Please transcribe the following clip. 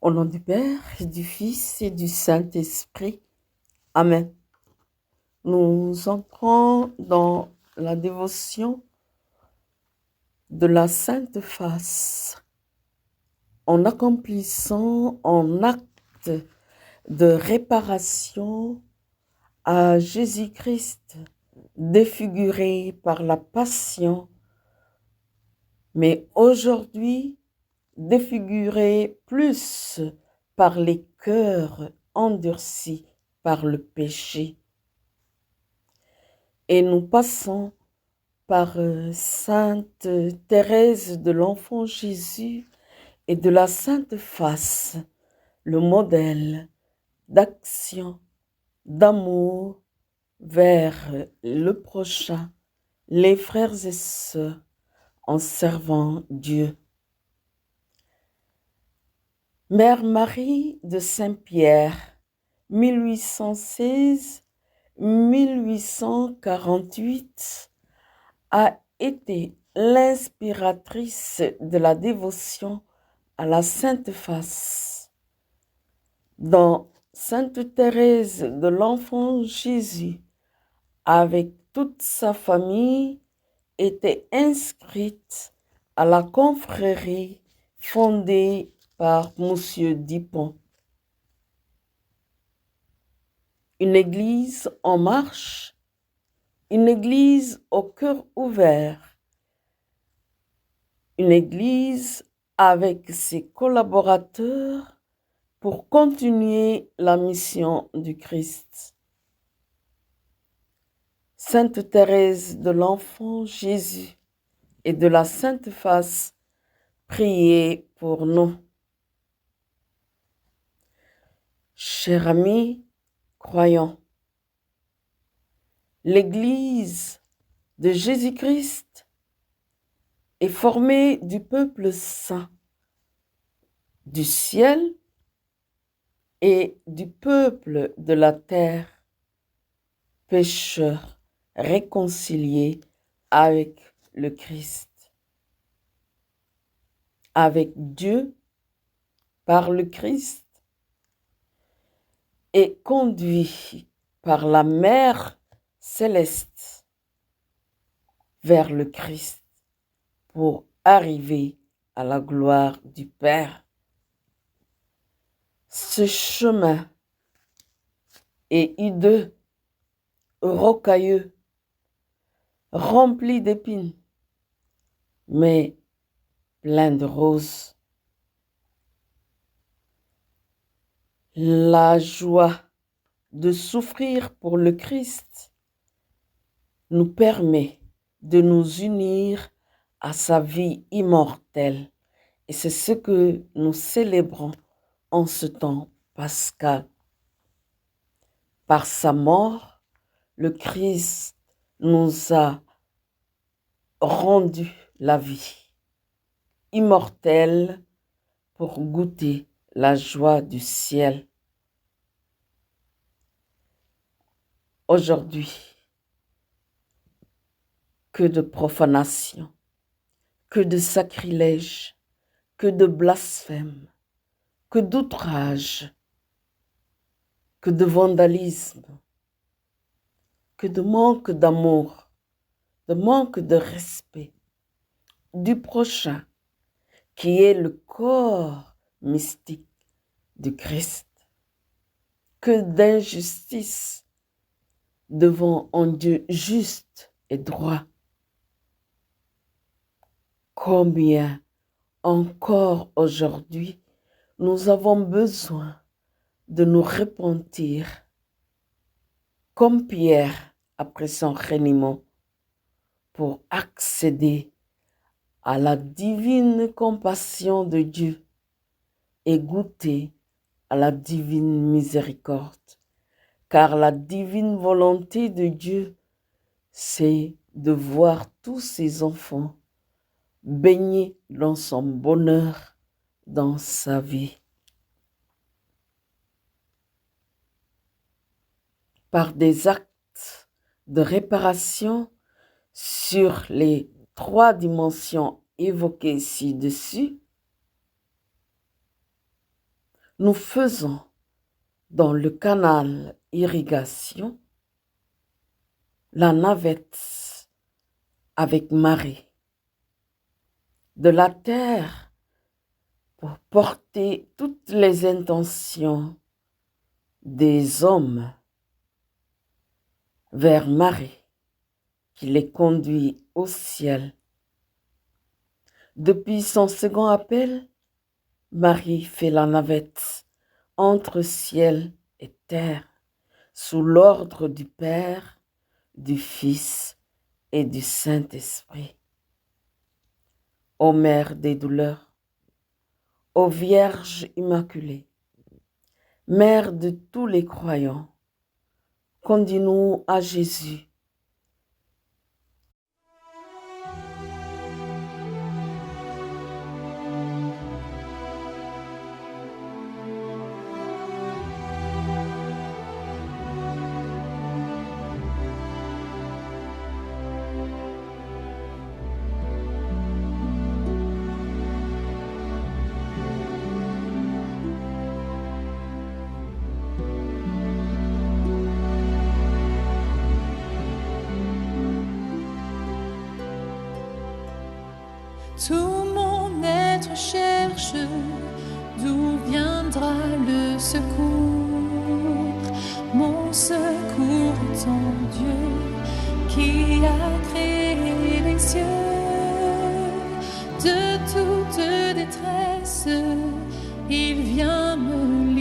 Au nom du Père, et du Fils et du Saint-Esprit. Amen. Nous entrons dans la dévotion de la Sainte Face en accomplissant un acte de réparation à Jésus-Christ, défiguré par la passion, mais aujourd'hui défiguré plus par les cœurs endurcis par le péché. Et nous passons par Sainte Thérèse de l'Enfant Jésus et de la Sainte Face, le modèle d'action, d'amour vers le prochain, les frères et sœurs, en servant Dieu. Mère Marie de Saint-Pierre, 1816-1848, a été l'inspiratrice de la dévotion à la Sainte Face. Dans Sainte Thérèse de l'Enfant Jésus, avec toute sa famille, était inscrite à la confrérie fondée par Monsieur Dupont. Une église en marche, une église au cœur ouvert, une église avec ses collaborateurs pour continuer la mission du Christ. Sainte Thérèse de l'Enfant Jésus et de la Sainte Face, priez pour nous. Chers amis croyants, l'Église de Jésus-Christ est formée du peuple saint, du ciel et du peuple de la terre, pécheurs réconciliés avec le Christ, avec Dieu par le Christ et conduits par la Mère céleste vers le Christ pour arriver à la gloire du Père. Ce chemin est hideux, rocailleux, rempli d'épines, mais plein de roses. La joie de souffrir pour le Christ nous permet de nous unir à sa vie immortelle. Et c'est ce que nous célébrons en ce temps pascal. Par sa mort, le Christ nous a rendu la vie immortelle pour goûter la joie du ciel. Aujourd'hui, que de profanation, que de sacrilège, que de blasphème, que d'outrage, que de vandalisme, que de manque d'amour, de manque de respect du prochain, qui est le corps mystique du Christ, que d'injustice devant un Dieu juste et droit. Combien encore aujourd'hui nous avons besoin de nous repentir comme Pierre après son reniement pour accéder à la divine compassion de Dieu et goûter à la divine miséricorde. Car la divine volonté de Dieu, c'est de voir tous ses enfants baignés dans son bonheur, dans sa vie. Par des actes de réparation sur les 3 dimensions évoquées ci-dessus, nous faisons dans le canal irrigation la navette avec Marie de la terre pour porter toutes les intentions des hommes vers Marie qui les conduit au ciel. Depuis son second appel, Marie fait la navette entre ciel et terre sous l'ordre du Père, du Fils et du Saint-Esprit. Ô Mère des douleurs, ô Vierge Immaculée, Mère de tous les croyants, conduis-nous à Jésus. Tout mon être cherche d'où viendra le secours. Mon secours est en Dieu qui a créé les cieux. De toute détresse, il vient me